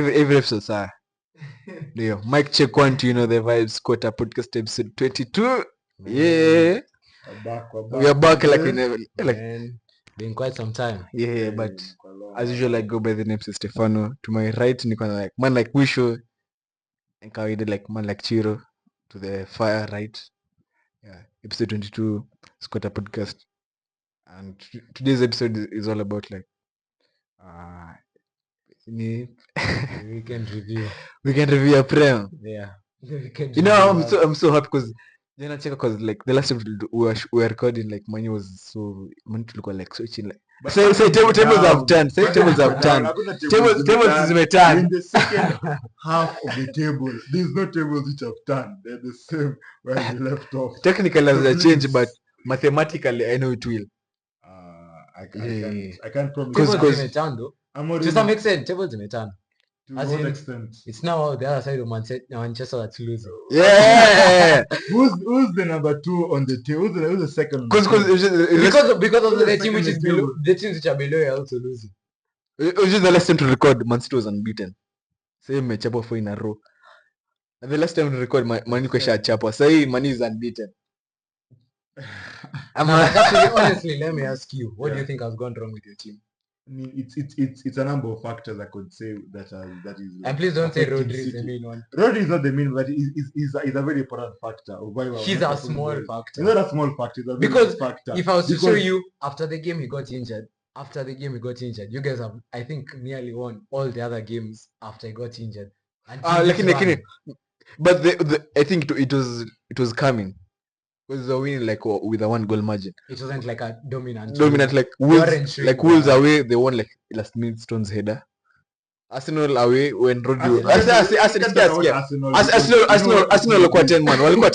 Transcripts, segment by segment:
Every episode, sir. Leo, mic check 1 2, the vibes. SquotaPodcast episode 22. Yeah. We are back like we never been quite some time. Yeah, but as usual I go by the name Stefano. To my right niko na like man like Wisho and kawaida like man like Chiro to the far right. Yeah, episode 22 SquotaPodcast. And today's episode is all about like Weekend review. a prem. Yeah. I'm so happy because then I check because like the last time we were recording like money was so money to look like switching like say tables have turned. Tables zimeturned. In the second half of the table, there's no tables which have turned. They're the same where we left off. Technically has a change, but mathematically I know it will. I can't promise. Tables zimeturned though. To some extent, tables zimeturned. To what extent? It's now the other side of Manchester that's losing. Yeah. Who's the number 2 on the table? Who's the second? Because of the team which is below, the teams which are below are also losing. It was just the last time to record. Man City was unbeaten. Same match up 4 in a row. And the last time to record, Man City chapa. Say Man is unbeaten. Honestly, let me ask you, what do you think has gone wrong with your team? I mean, it's a number of factors I could say that is. And please don't say Rodri is the main one. Rodri is not the main, but is a very important factor. He's a small factor. He's not a small factor. It's a because factor. If I was to show you after the game he got injured, you guys have I think nearly won all the other games after he got injured. But I think it was coming. Because they were winning like with a 1 goal margin. It wasn't like a dominant like Wolves away they won like last minute Stones header. Arsenal away when Rodri Arsenal walikuwa 10 man. They were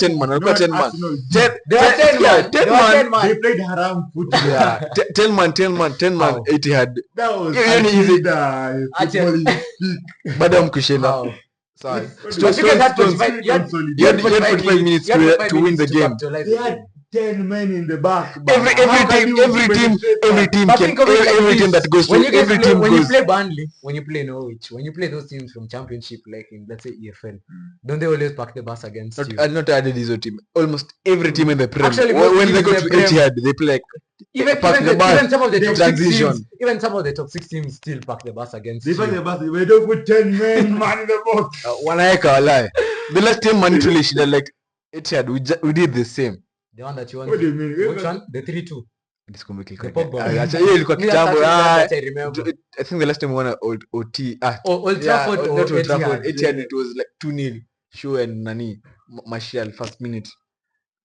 10 man. They played haram football. Yeah. 10 man Etihad. That was easy. Badam kushinda. Sorry. You had 45 minutes to win the game. They had 10 men in the back. Every team that goes to every team when you play Burnley, when you play Norwich, when you play those teams from Championship like in let's say EFL, don't they always pack the bus against you? Not added his team. Almost every team in the Premier. Actually, when they go to Etihad, they play like even some of the top 6 teams, even some of the top 6 teams still pack the bus against you. They pack the bus. We don't put 10 men man in the box. Lie. The last time manipulation should like Etihad, we did the same. The one that you want. What do you mean? Which one? The 3-2. I think the last time we won at OT. Old Trafford or not Old Trafford. Etihad, it was like 2-0. Shaw and Nani Martial first minute.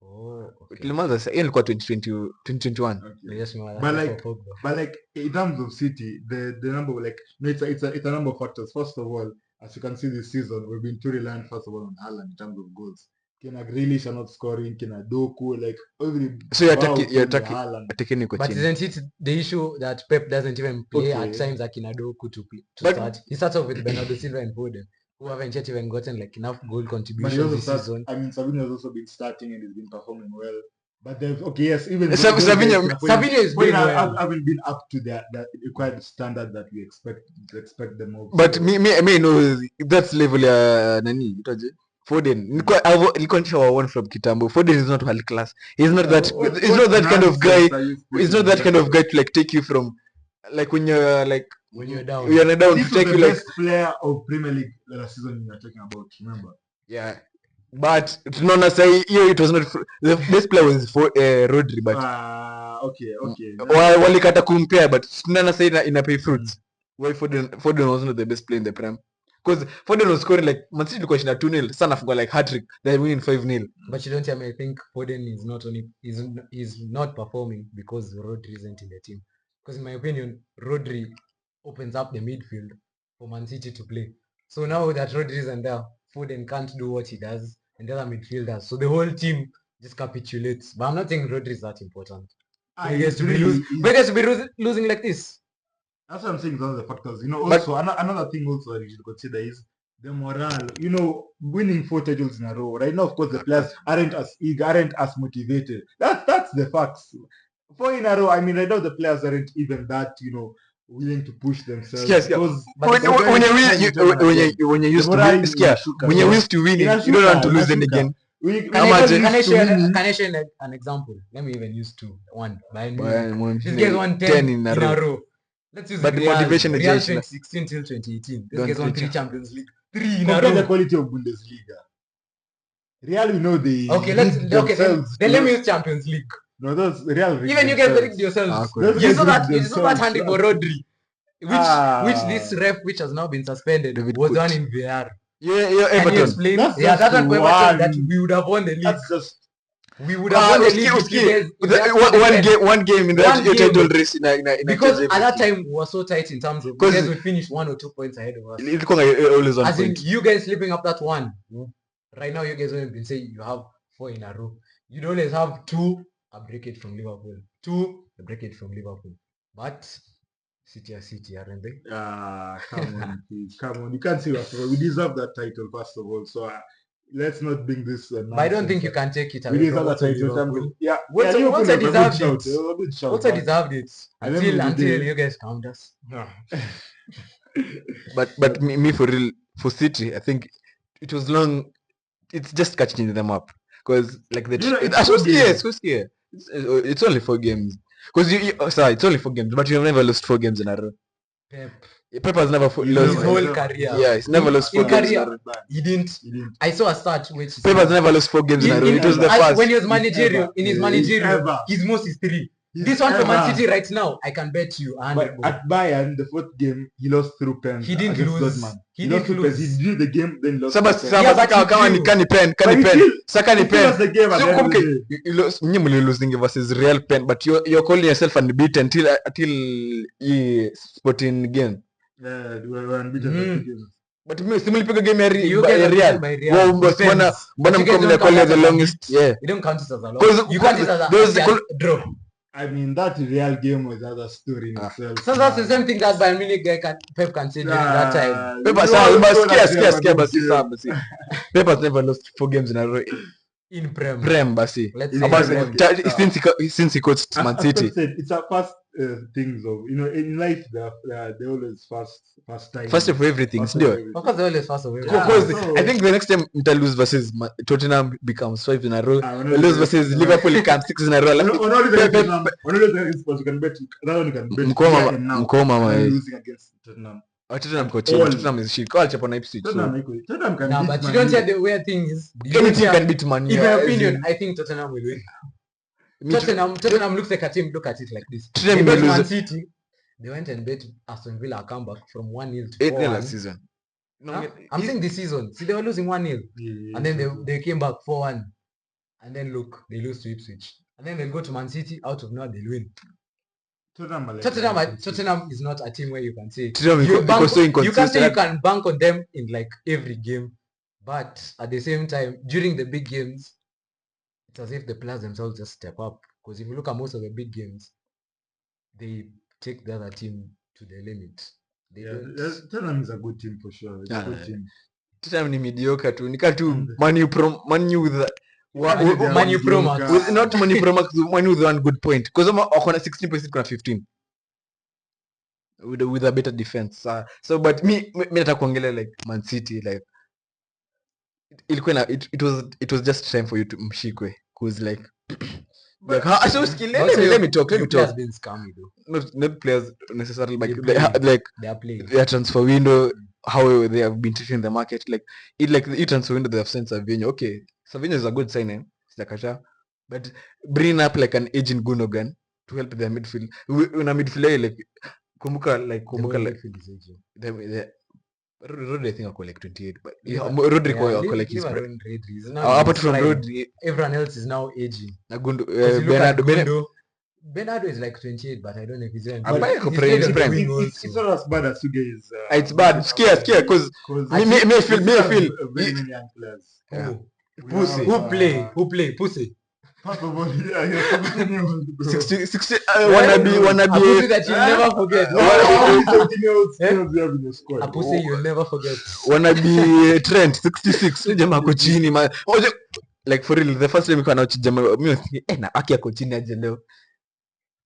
Oh, okay. Ilikuwa 2021. Okay. Yes, but like in terms of City, the number like it's a number of factors. First of all, as you can see this season, we've been too reliant first of all on Haaland in terms of goals. Kina Grealish are not scoring, Kina Doku, like every. So you're attacking. But isn't it the issue that Pep doesn't even play at times like Kina Doku to start? He starts off with Bernardo Silva and Foden, who haven't yet even gotten like enough goal contributions this season. I mean, Savinho has also been starting and he's been performing well. But there's even Savinho is doing well. Haven't been up to that required standard that we expect them of. But me no that's level nani itaje Foden nilikuwa nishawa one from kitambo. Foden is not world class. He's not that kind of guy. He's not that kind of guy to like take you from like when you're down to take you like best player of Premier League last season you are talking about, remember? Yeah. But tunaona say it was not the best player was for Rodri, but okay. Walikata compare, but tunaona say ina pay fruits. Why Foden was not the best player in the Prem? Because Foden was scoring like Man City ilikuwa 2-0, sana afunga like hat-trick, they winning 5-0. But you don't tell me I think Foden is not performing because Rodri isn't in the team. Because in my opinion, Rodri opens up the midfield for Man City to play. So now that Rodri isn't there, Foden can't do what he does and the other midfielders. So the whole team just capitulates. But I'm not saying Rodri is that important. He gets to be losing like this. That's what I'm saying. Those are the factors. Also another thing also that you should consider is the morale. Winning 4 titles in a row. Right now, of course, the players aren't as eager, aren't as motivated. That's the facts. 4 in a row. I mean, right now the players aren't even that. willing to push themselves. Skia. Because When you used to win, Skia, when you used to win, you don't want to lose them again. Can I share an example? Let me even use one. This guys won 10 in a row. Let's use but the motivation Real is 2016 till 2018. This guys won 3 Champions League. 3 in a compare row. the quality of Bundesliga. Real, we know they then let me use Champions League. No, those Real. Even you guys rigged yourselves. You saw that handing for Rodri, which this ref, which has now been suspended, was done in VR. Yeah, Everton. That one for Everton that we would have won the league. We would have won the league. One game in the title race in because at that time we were so tight in terms of you guys would finish 1 or 2 points ahead of us. As in you guys slipping up that one. Right now you guys have been saying you have 4 in a row. You'd always have 2 a break it from Liverpool. 2 a break it from Liverpool. But City are City, aren't they? Come on, please. Come on. You can't say that. We deserve that title, first of all. So let's not bring this. But I don't think you can take it away. We deserve that title. Yeah. Once I deserved it. Once I deserved it. Until you guys count us. But me for real, for City, I think it was long. It's just catching them up. Because like it's only 4 games. Because it's only 4 games, but you have never lost 4 games in a row. Pep has never lost his whole career. Yeah, he's never lost 4 games. He didn't. I saw a stat which Pep has never lost 4 games in a row. It was the first. When he was managerial, in his managerial, his most is 3. This one for Man City right now, I can bet you. But at Bayern, the 4th game, he lost through pen. He didn't lose. He didn't lose. He drew the game, then lost. Can pen. Saka ni pen. The game at the end of the day. You lost. You're losing versus Real pen, but you're calling yourself unbeaten till Sporting game. Yeah, we were unbeaten. But similipiga game ya Real. Mbona mkomle the longest. Yeah. You don't count it as a loss. You count it as a draw. I mean, that Real game was another story in itself. So that's the same thing that Bayern Munich Pep can say during that time. Pep has never lost 4 games in a row. In Prem. Basi. Since he coached Man City. It's a first things of, in life they always first time. First of everything, of course they always first of everything. I think the next time Inter lose versus Tottenham becomes 5 in a row. Lose versus Liverpool becomes 6 in a row. Mkoma losing against Tottenham. Tottenham coach. Tottenham is shit. Call Japan Ipswich. Tottenham can beat but you don't say the weird thing is. Any team can beat Man. In my opinion, I think Tottenham will win. Tottenham looks like a team. Look at it like this. They bet Man City. They went and bet Aston Villa a comeback from 1-0 to 4-1 last season. No, I'm saying this season. See, they were losing 1-0, and then they came back 4-1, and then look, they lose to Ipswich, and then they go to Man City. Out of nowhere, they win. Tottenham is not a team where you can say you can say you can bank on them in like every game, but at the same time, during the big games, it's as if the players themselves just step up. Because if you look at most of the big games, they take the other team to the limit. Tottenham is a good team for sure. It's a good team. Tottenham ni mediocre tu. Nika tu Man U with Man U Pro Max. Not Man U Pro Max, Man U with one good point. Because wako na 16 points, kuna 15. With a better defense. So but me nataka kuongelea like Man City, like it was just time for you to mshikwe. Cause like let me talk. Players been scammy though. Not players necessarily, like their transfer window, how they have been treating the market. Like the transfer window, they have sent Savinho. Okay, Savinho is a good signing, but bring up like an aging Gundogan to help their midfield. In a midfield, like kumbuka Rodri, I think I call like 28, but Rodri call like his prime. Apart from Rodri, everyone else is now aging. Bernardo is like 28, but I don't know if he's in. It's not as bad as you guys. It's bad. Scare, because me feel. Pussy. Who play? Pussy. First of all, 60 wanna be pussy that you'll never forget. A pussy you'll never forget. Wanna be Trent 66. Jamaa ko chini like for real, the first time you watch jamaa na aki ako chini aje leo.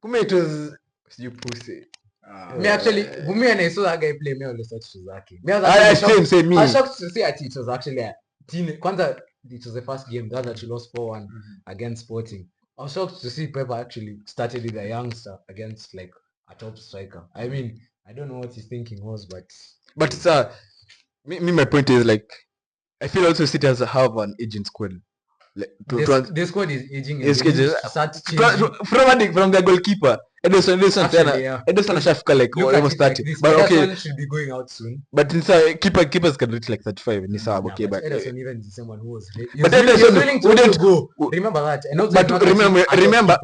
Kume it was you pussy. Me actually, me and I saw that guy play, me always thought it was Zaki. Me I was I actually same me. I was shocked to see that it was actually a Kwanza, it was the first game that she lost 4-1 against Sporting. I was shocked to see Pep actually started with a youngster against like a top striker. I mean, I don't know what his thinking was, but sir, my point is like I feel also City has have an aging squad. Like, the squad is aging and Yes, they need yes. to start changing. From the goalkeeper. Edison Actually, yeah. Shafka like Look at almost it like 30. this. But Ederson okay, should be going out soon. but keepers can reach like 35. Nah, Okay, but Ederson even is someone who was but he was Ederson willing to also go. Remember that. And also but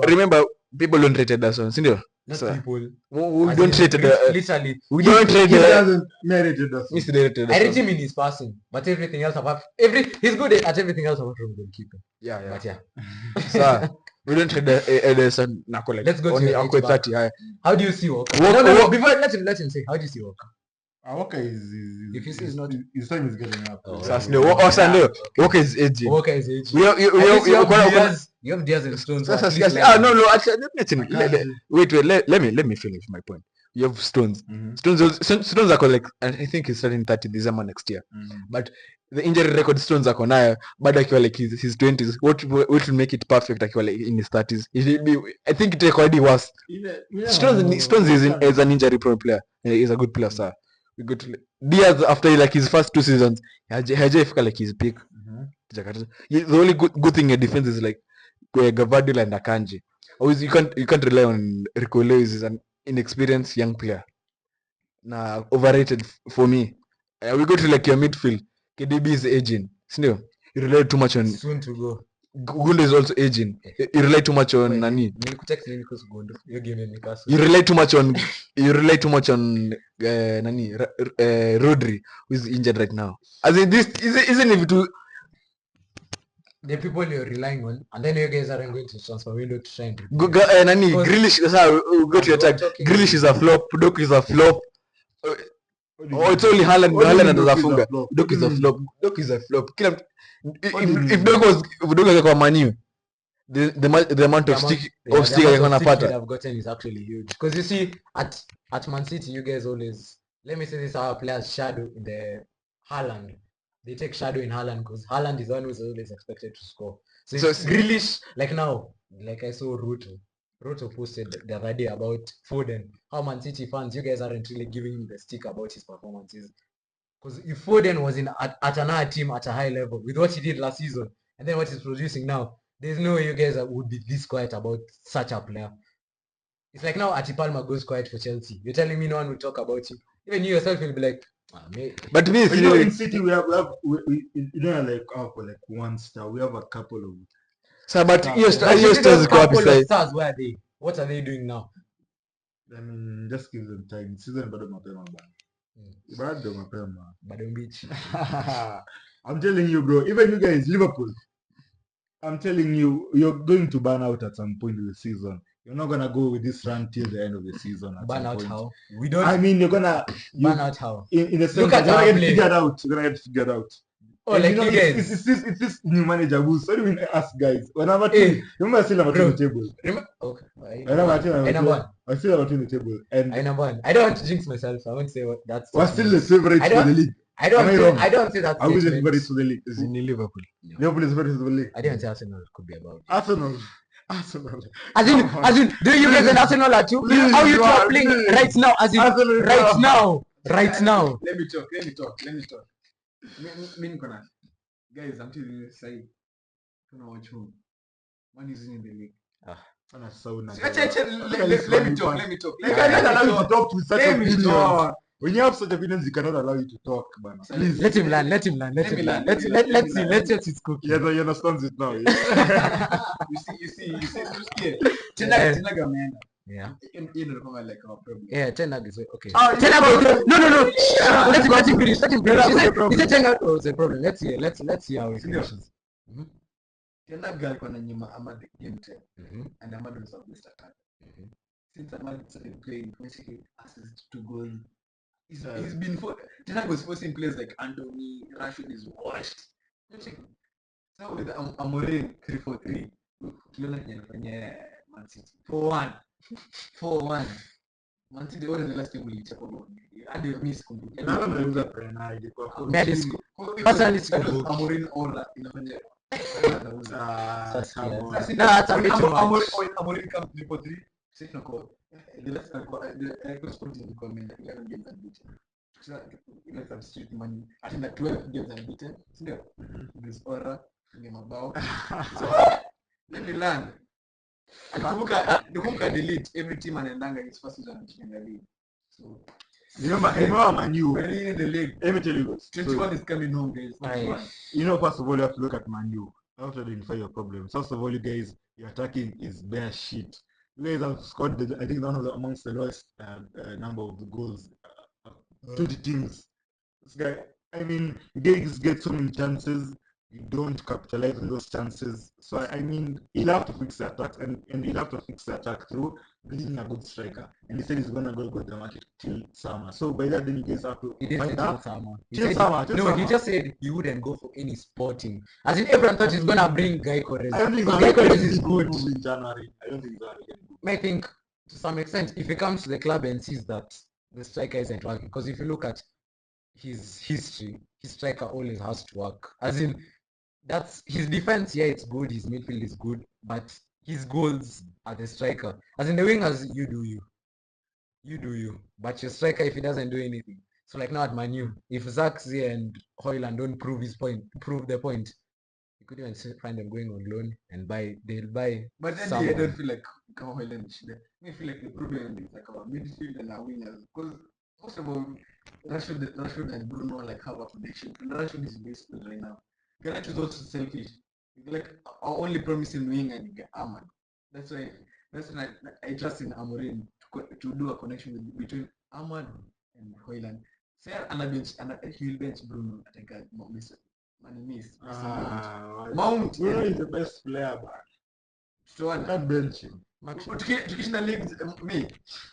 remember people don't rate Ederson, sindio? Not So, people. we don't rate literally. we don't rate He doesn't merit Ederson. I rate him in his passing, but everything else apart he's good at everything else apart from goalkeeping. Yeah. But yeah. So we don't trade Ederson. Let's go to only your 30. How do you see Walker? Walker- No. Before let him say. How do you see Walker? Walker If you see he's not- his time is getting up. Walker is aging. Walker is aging. You have Diaz and Stones. No, actually, let me finish my point. You have Stones. Stones are like, and I think he's starting 30 December next year. But the injury record Stones are nayo, but akiwa like his 20s, what will make it perfect akiwa like in his 30s? I think it already was. Stones is an injury prone player. He's a good player, sir. We go to Diaz after like his first 2 seasons, hajafika like his peak. The only good thing in defense is like Gavadil and Akanji. Always you can't rely on Rico Lewis. Is an inexperienced young player. Nah, overrated for me. We go to like your midfield. KDB is aging. Still, you rely too much on. Soon to go. Gunda is also aging. You rely too much on Nani. You rely too much on Nani. Rodri, who is injured right now. As in this, isn't if to. The people you're relying on, and then you guys aren't going to transfer window to try and Nani, Grealish, go to your attack. Grealish is a flop. Doku is a flop. It's only Haaland anazafunga. Doku is a flop. If Doku was kwa Manu, the amount of stick that I've gotten is actually huge. Because you see, at Man City, you guys always, let me say this, our players shadow in the Haaland. They take shadow in Haaland because Haaland is the one who's always expected to score. So it's Grealish, like now, like I saw Ruto posted the other day about Foden. How Man City fans, you guys aren't really giving him the stick about his performances. Because if Foden was at another team at a high level with what he did last season and then what he's producing now, there's no way you guys would be this quiet about such a player. It's like now Atipalma goes quiet for Chelsea. You're telling me no one will talk about you. Even you yourself will be like, but me, in City we don't have like one star. We have a couple of. So, but your stars go up beside. Stars, where are they? What are they doing now? I mean, just give them time. Season bado mapema bana. Bado beach. I'm telling you, bro. Even you guys, Liverpool. I'm telling you, you're going to burn out at some point in the season. You're not gonna go with this run till the end of the season. Burn out how? We don't. I mean, you're gonna burn out how? In the sense that you're gonna get figured out. You're gonna get figured out. Oh, and like you guys. It's this new manager who's. What do you mean, us guys? When I'm at remember, I still have a team on the table. Okay. I still have a team on the table. And I don't want to jinx myself. I won't say what that's. We're still the favorites for the league. I don't say that. I was the favorites for the league. Is in Liverpool. No. Liverpool is favorites for the league. I didn't say Arsenal could be about. Arsenal. As in, do you guys an Arsenal at you? How you two are playing right now? As in, right now. Let me talk. Me Nikona. Guys, I'm telling you, say, don't watch home. Man is in the league. Let me talk. You cannot allow you to talk with such opinions. When you have such opinions, you cannot allow you to talk, man. Please. Let him learn. Let's see. Let's see his cookie. Yeah, he understands it now. You see. Tenaga man. Yeah. You know, like our problem. Yeah, Tenag is okay. Tenag, no. Let him finish. He said Tenag was a problem. Let's see how it finishes. Tenag alikuwa na nyuma Ahmad game time. And Ahmad was our best attacker. Since Ahmad started playing, basically assist to goal. He's been Tenag was forcing players like Anthony, Rashford is washed. So with Amorim 3-4-3, tuliona kwenye Man City 4-1. Man City was the last time we checked on. And they missed completely. Nalo naliuza penalty kwa Personally, siko Amorin Ola inafanya. Sasa come on. sasa na hata mechi Amorin come 3-3. Sisi tuko the last the sporting ilikuwa mimi 11 games unbeaten. So ile substitute money atina 12 games unbeaten. Ndio. This Ora ni mabao. So let me learn. Nikumbuka delete every team anaendanga his first season in the league. So Remember Man U. we're in the league. Let me tell you this. 21 is coming home, guys. 21. You know, first of all, you have to look at Man U. You have to identify your problems. First of all, you guys, your attacking is bare shit. You guys have scored, I think, one of the amongst the lowest number of goals. 20 teams. This guy, I mean, you guys get so many chances. You don't capitalize on those chances. So, I mean, he'll have to fix the attack, and he'll have to fix the attack through bringing a good striker. And he said he's going to go to the market till summer. So, by that, then you guys have to find out. Till summer. No, he just said he wouldn't go for any sporting. As in, everyone thought he's gonna bring Guy Correz. I don't think Guy Correz is good. in January. I don't think he's going to get good. I think to some extent, if he comes to the club and sees that the striker isn't working, because if you look at his history, his striker always has to work. As in, that's his defense. Yeah, it's good. His midfield is good, but his goals are the striker. As in the wingers, you do you. But your striker, if he doesn't do anything, so like now at Man U, if Zaxi and Hoyland don't prove the point, you could even find them going on loan and they'll buy. But then I don't feel like Hoyland should. I feel like the problem is like our midfield and our wingers. Because first of all, Rashford and Bruno like have a connection. And Rashford is basically right now. Gareth is also selfish. Like our only promising wing and Ahmad. That's why I trust in Amorim to do a connection between Ahmad and Hoyland. Say he'll bench Bruno. I think Mount Bruno is the best player, but I can't bench him. Tukishinda leagues, me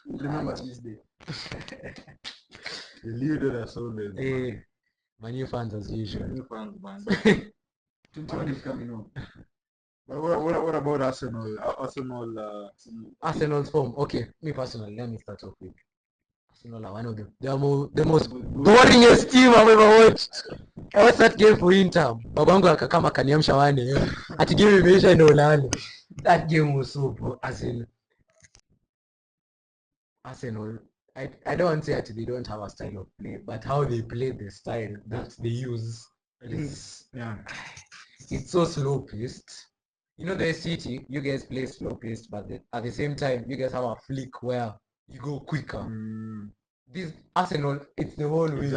remember this day. The leader as always. Man U fans as usual. New fans, man. 21 is coming home. But what about Arsenal? Arsenal's form. Okay, me personally, let me start off with Arsenal are one of the most boringest team I've ever watched. I watched that game for Inter. Babangu akakama kaniamsha wane. Ati game imeisha inaolale. That game was so poor. As in Arsenal, I don't want to say that they don't have a style of play, but how they play the style that they use is it's so slow paced. You know the City, you guys play slow paced, but at the same time you guys have a flick where you go quicker. This Arsenal, it's the whole way.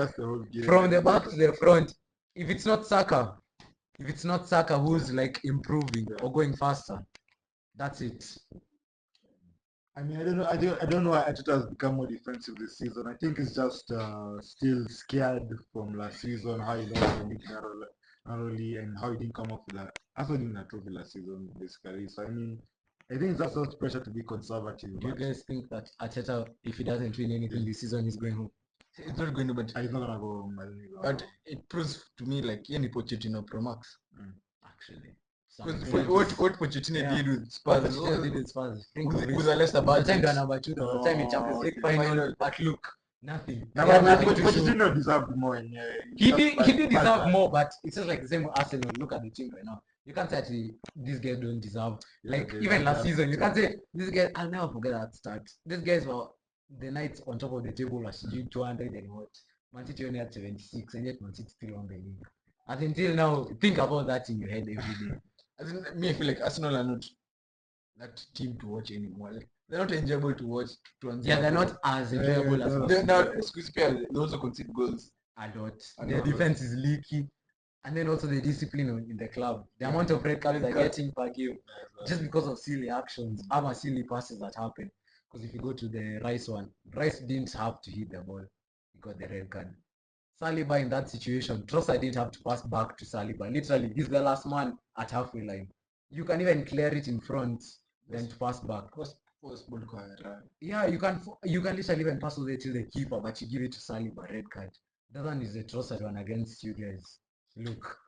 From the back to the front. If it's not Saka who's like improving or going faster, that's it. I mean, I don't know why Arteta has become more defensive this season. I think it's just still scared from last season, how he lost the league narrowly, and how he didn't come up with that. Arsenal didn't win a trophy last season, basically. So, I mean, I think it's just such pressure to be conservative. Do you guys think that Arteta, if he doesn't win anything this season, he's going home? It's not going to, but he's not gonna go home. But it proves to me like any Pochettino Pro Max. Actually. What Pochettino did with Spurs, with a Leicester By the time budget. they're number 2, by the time in Champions League final, but look, nothing. Pochettino deserved more. He did deserve more, but it's just like the same with Arsenal. Look at the team right now. You can't say actually these guys don't deserve. Like even last season, you can't say these guys. I'll never forget that start. These guys were the Knights on top of the table was 200 and what? Man City only had 76, and yet Man City still won the league. And until now, think about that in your head every day. I feel like Arsenal are not that team to watch anymore. Like, they're not enjoyable to watch. They're not as enjoyable as they also concede goals a lot. Their defense is leaky, and then also the discipline in the club. The amount of red cards they're getting per game, just because of silly actions, silly passes that happen. Because if you go to the Rice one, Rice didn't have to hit the ball. He got the red card. Saliba in that situation, Trossard didn't have to pass back to Saliba. Literally, he's the last man at halfway line. You can even clear it in front than to pass back. Yeah, you can literally even pass over to the keeper, but you give it to Saliba, red card. That one is the Trossard one against you guys. Look,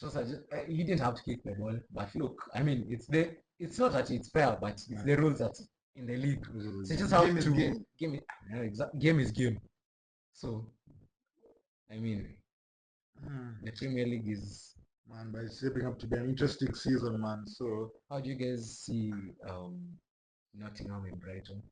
Trossard, he didn't have to kick the ball, but look, I mean, it's not that it's fair, but it's the rules that in the league. So you just have Game is to game. game is game. So I mean, the Premier League is. Man, but it's shaping up to be an interesting season, man. So How do you guys see Nottingham and Brighton?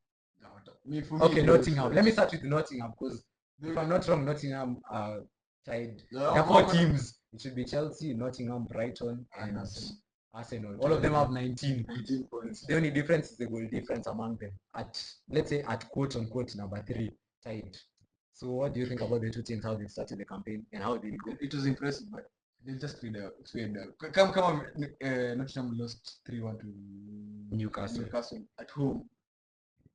For Okay, me, Nottingham. Let me start with Nottingham because if I'm not wrong, Nottingham are tied. There are 4 teams. It should be Chelsea, Nottingham, Brighton, and Arsenal. All of them have 19 points. The only difference is the goal difference among them. Let's say at quote unquote number 3, tied. So what do you think about the two teams, how they started the campaign and how they go? It was impressive, but they just fade out. Come on, Nottingham lost 3-1 to Newcastle at home.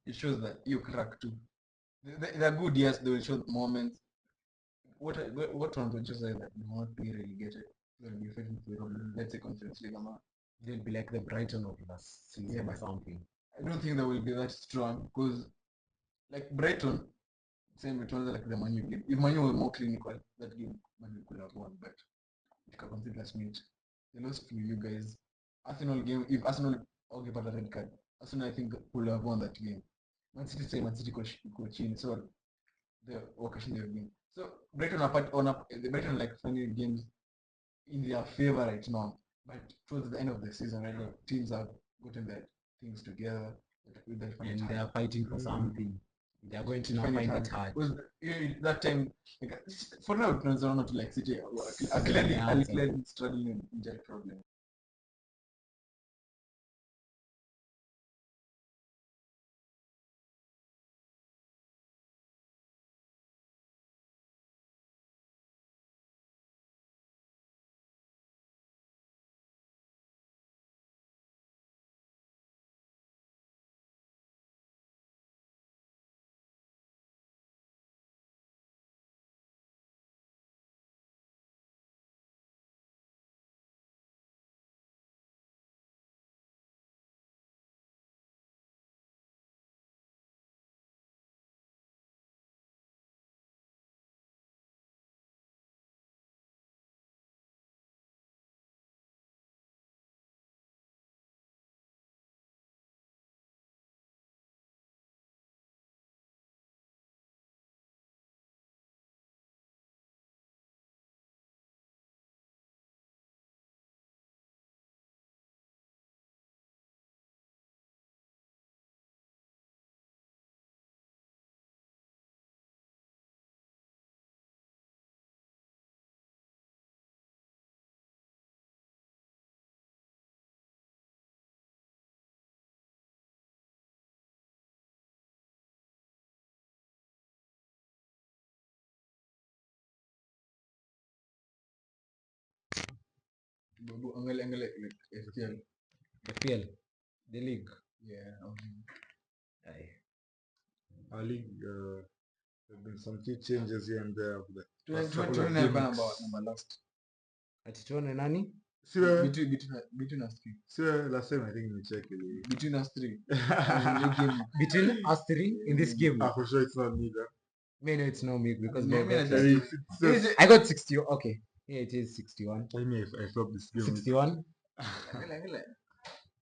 It shows that you crack too. They're good, yes, they will show moments. What Toronto just said that they will not be relegated. They'll be fighting for let's say Conference League. They'll be like the Brighton of last season or something. I don't think they will be that strong because like Brighton, same it was like the Manu game. If Manu were more clinical, that game Manu could have won, but you can consider last minute. They lost to you guys. Arsenal game, if Arsenal okay but the red card, Arsenal I think would have won that game. Man City coaching, so the occasion they win. So Brighton are the Brighton like finding games in their favor right now. But towards the end of the season, right now, teams have gotten their things together. And they are fighting for something. They are going to now find it hard. Because that time, like, for now, it turns out to like City are clearly struggling with injury problem. Angalia FPL, the league. Yeah. our league, there have been some key changes here and there. Number last. Atituone nani? Between us three. Last time I think we checked Between us three. Between us 3 in this game. For sure it's not me though. No, it's not me because I I got 60. Okay. Yeah, it is 61. Tell me if I flop this game. 61.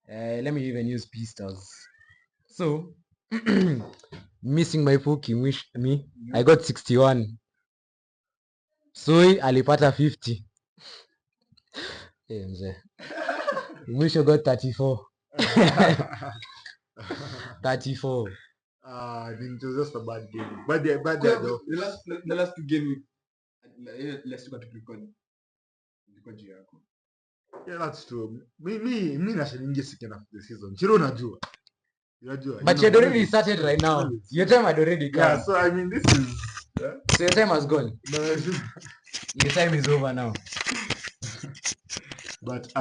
Let me even use P-stars. So, missing my fucking wish me, I got 61. Soi alipata 50. Mzee. Mwisho got 34. 34. I think it was just a bad game. Bad day though. The last 2 games, let's go to record. Yeah, that's true. Me nashaningi second half of the season. Chiro unajua. But you had already started right now. Your time had already come. Yeah, so I mean this is So your time has gone. no, Your time is over now. but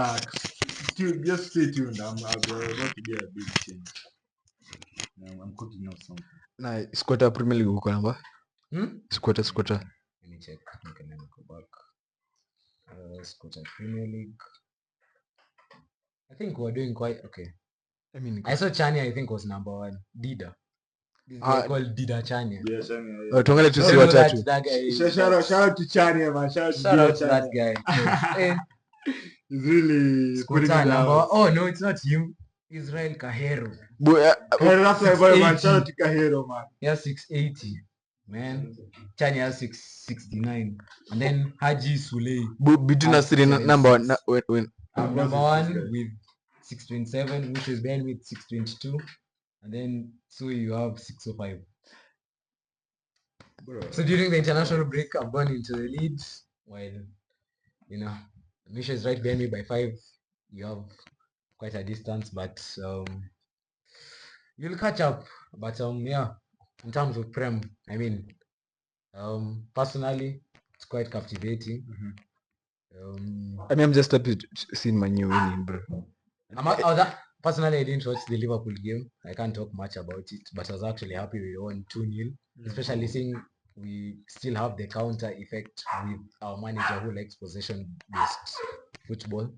just stay tuned. I'm about to get a big change. I'm cooking up something. Na Squota Premier League uko namba? Squota. Let me check. Okay, let me go back. Squota Premier League. I think we're doing quite okay. I mean, I saw Chania, I think was number 1. Dida. This guy called Dida Chania. Yeah, Chania. Tuangalie tu si watatu. That guy. Shout out to Chania, man. Shout out to that guy. He's really putting it down. Oh no, it's not him. Israel Kahero. That's my boy, man. 680. Shout out to Kahero, man. Yeah, 680. Man. Chani has 669. And then Haji Suley. between us three, number one, when I'm What's number this one guy? with 627, which is Ben with 622. And then Sui, you have 605. Bro. So during the international break, I've gone into the lead. While, Misha is right behind me by 5. You have quite a distance, but you'll catch up. But yeah, in terms of Prem, I mean, personally, it's quite captivating. I mean, I'm just happy to see Man U winning, bro. Personally, I didn't watch the Liverpool game. I can't talk much about it, but I was actually happy we won 2-0, especially seeing we still have the counter effect with our manager who likes possession-based football.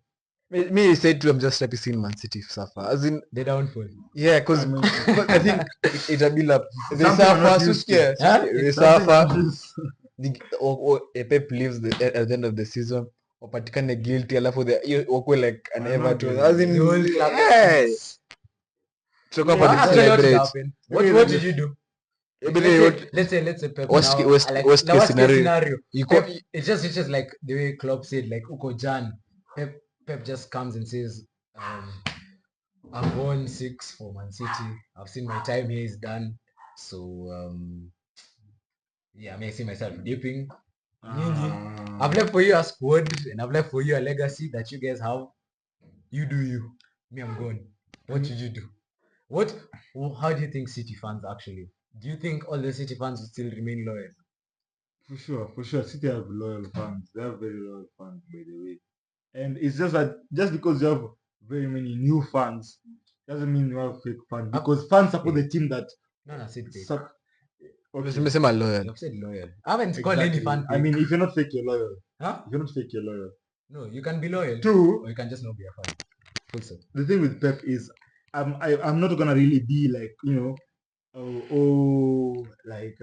Me said too, I'm just happy seeing Man City suffer. As in, The downfall. yeah, because I think it'll build up. They Something I'm not suffer, used to. they suffer. Or Pep leaves at the end of the season, wapatikane guilty, alafu wakwe like an I'm not Everton. doing As it. in, The whole club. hey, tutakuwa Yeah, hapa to Actually, what did celebrate. happen? What did you do? Let's say Pep Worst now. worst- Like worst the case worst case scenario. scenario. You Pep, it's just like the way Klopp said, like Uko Jan. Pep just comes and says, I've won 6 for Man City. I've seen my time here is done. So yeah, I may see myself dipping. I've left for you a squad and I've left for you a legacy that you guys have. You do you. Me, I'm gone. What did you do? How do you think City fans actually? Do you think all the City fans will still remain loyal? For sure. City have loyal fans. They have very loyal fans, by the way. And it's just that just because you have very many new fans doesn't mean you have fake fans. Because fans support the team that. No, I said fake. Okay. Umesema loyal. I've said loyal. I haven't called any fan fake. I mean, if you're not fake, you're loyal. Huh? If you're not fake, you're loyal. No, you can be loyal. Two, Or you can just not be a fan. Full stop. the thing with Pep is I'm not gonna really be like, like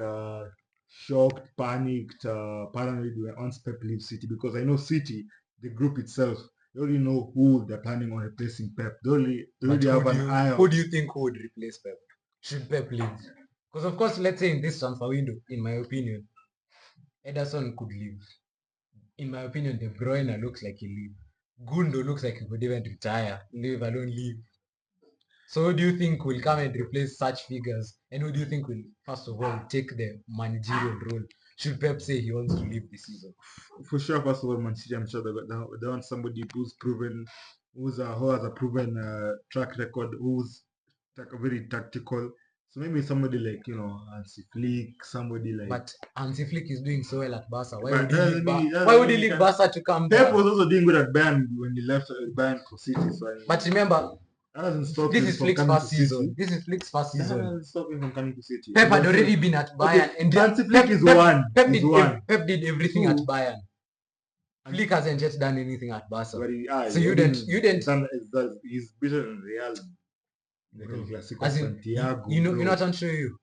shocked, panicked, paranoid when once Pep leaves City, because I know City, the group itself, they already know who they're planning on replacing Pep. They already have an eye Who out. do you think would replace Pep? Should Pep leave? Because of course, let's say in this transfer window, in my opinion, Ederson could leave. In my opinion, De Bruyne looks like he'll leave. Gundo looks like he could even retire, leave alone leave. So who do you think will come and replace such figures? And who do you think will, first of all, take the managerial role? Should Pep say he wants to leave this season? For sure, first of all, Man City, I'm sure they want somebody who has a proven track record, who's very tactical. So maybe somebody like, Hansi Flick, somebody like. But Hansi Flick is doing so well at Barca. Why But would he doesn't leave mean- Why would he leave Barca to come Pep there? was also doing good at Bayern when he left Bayern for City. So But remember, that doesn't stop this him is from Flick's coming first to City. season. This is Flick's first That season. doesn't stop him from coming to City. Pep had already been at Bayern, and Hansi Flick is one. Pep He's did, one. Pep did everything Two. at Bayern. Flick hasn't yet done anything at Barca. So you I didn't. He's better than Real. Bro, Classico as in, Santiago. you know bro. what I'm showing you.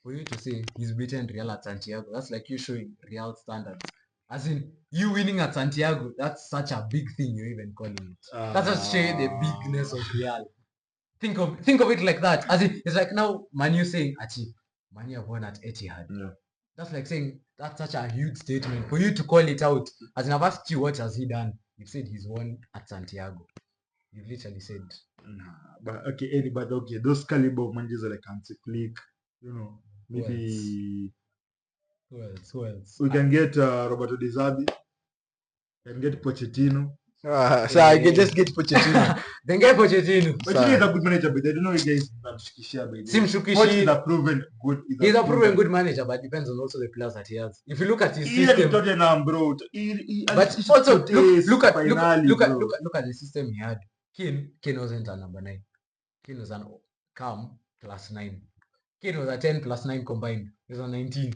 For you to say he's beaten Real at Santiago, that's like you showing Real standards. As in, you winning at Santiago, that's such a big thing you're even calling it. That's just showing the bigness of Real. Think of it like that. As in, it's like now Manu saying, Achi, Manu have won at Etihad. Yeah. That's like saying that's such a huge statement for you to call it out. As in, I've asked you, what has he done? You've said he's won at Santiago. You've literally said. But okay, those caliber of managers are like Hansi Flick, maybe Who else? we can get Roberto De Zerbi, can get Pochettino. So I can just get Pochettino. Then get Pochettino. Pochettino is a good manager, but I don't know if guys Namshikishia by Simshukishi. Poch is a proven good. He's a proven good manager, but depends on also the players that he has. If you look at his Even system, Tottenham, bro. but also look at bro. the system he had. Kane wasn't a number 9. Kane was an calm +9. Kane was a 10 +9 combined. He was a 19.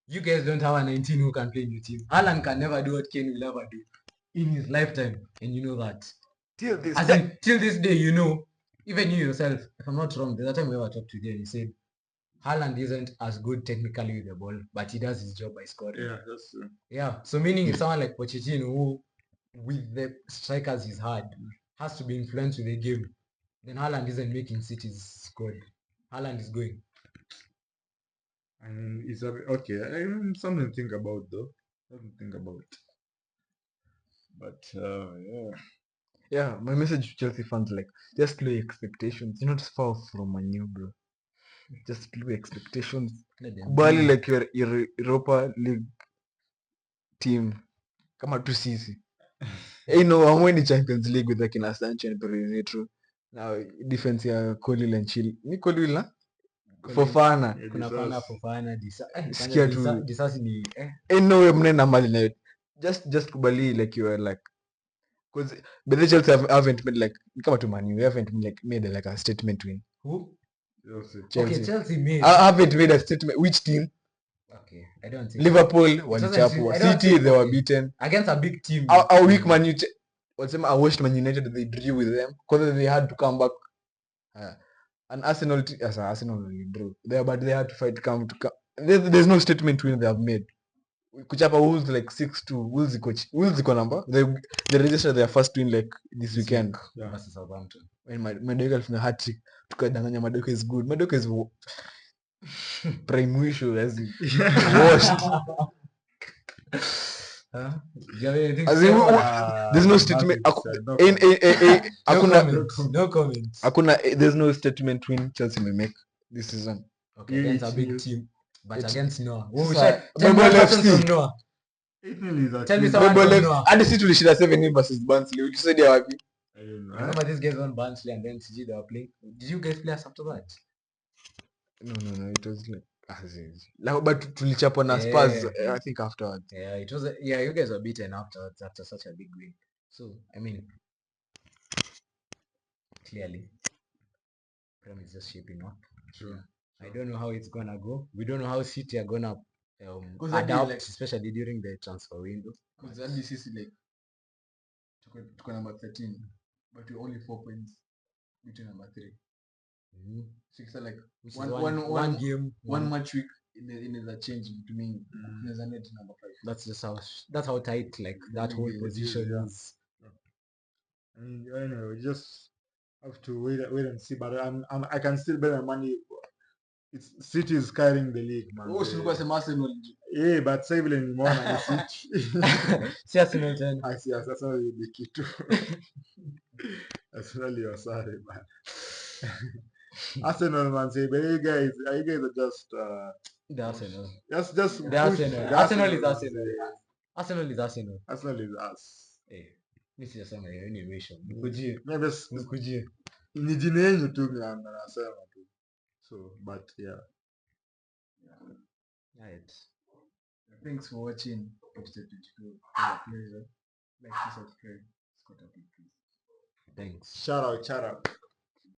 You guys don't have a 19 who can play in your team. Haaland can never do what Kane will ever do in his lifetime, and you know that. Till this day, even you yourself, if I'm not wrong, the other time we ever talked to you, and you said Haaland isn't as good technically with the ball, but he does his job by scoring. Yeah, that's true. Yeah, so meaning if someone like Pochettino, who with the strikers he's had, has to be influenced with the game, Then Haaland isn't making City's squad. Haaland is going. I mean, it's okay. I mean, something to think about though. Something to think about. But yeah. Yeah, my message to Chelsea fans, like, just low expectations. You're not far from a new, bro. Just low expectations. Let them Kubali dream. like your Europa League team kama tu sisi. Hamweni Champions League with akina Sancho and Pereira. Now defense ya Colwill and Chill. Ni Colwill na? Fofana. Yeah, Kuna this Fana, was- Fofana, Sikia tu. Disasi ni No way mnaenda mbali na hiyo. Just kubali like you are like, because but the Chelsea haven't made like kama tu Man U, you haven't made like a statement win. who? Chelsea. Chelsea. Okay, Chelsea made. I haven't made a statement. Which team? Okay, I don't think Liverpool I walichapwa. don't City think- they were okay. beaten. Against a big team. Our weak Man U. Wasema I watched Man United, they drew with them because they had to come back. And Arsenal they drew there, but they had to fight come. There's no statement win they have made. Kuchapa Wolves like 6-2. Wolves iko number. They registered their first win like this weekend. Yeah. Versus Southampton. When Madoka alifunga hat-trick, tukadanganya Madoka is good. Madoka is prime mwisho as in washed. Huh? Do you have anything to As say in, about- there's no nothing statement. to say, no No comments. There's no statement win Chelsea may make this season. Okay, Yeah, against a it's big new. team, but It's- against Noah. Sasa, Tell me Bible one person FC. from Noah. Italy is Tell me actually- someone Bible from F- Noah. hadi si tulishinda 7 versus Barnsley. Ulisaidia wapi? I don't know. Remember these guys on Barnsley and then CG they were playing. Did you guys play us after that? No, it was like but tulichapwa na Spurs, I think afterwards. Yeah, it was. You guys were beaten afterwards after such a big win. So I mean, clearly, Prem is just shaping up. True. I don't know how it's gonna go. We don't know how City are gonna 'Cause that adapt, day, like- especially during the transfer window. Because hadi sisi like tuko number 13 but we only 4 points between number 3. Mhm. So it's like Which is one game. one match week inaweza change to me. Inaweza net number 5. That's how tight like that whole Yeah, position yeah. is. I mean, I don't know. We just have to wait and see. But I can still bet my money. It's City is carrying the league, man. Oh, tulikuwa sema Arsenal. Yeah, but sasa vile nimeona ni City. See Arsenal tena. I see Arsenal ni kitu. Arsenal you are sorry, man. Arsenal, man. Say, but you guys are just The Arsenal. just The push. Arsenal. The Arsenal is man, Arsenal. say. Arsenal is Arsenal. Arsenal is us. Mi sijasema hiyo ni ratio. Nikujie. Maybe Nikujie. ni jina yenyu tu nasema tu. So, but yeah. Right. Thanks for watching episode 22. It was a pleasure. Like to subscribe. SquotaPodcast. Thanks. Shout out.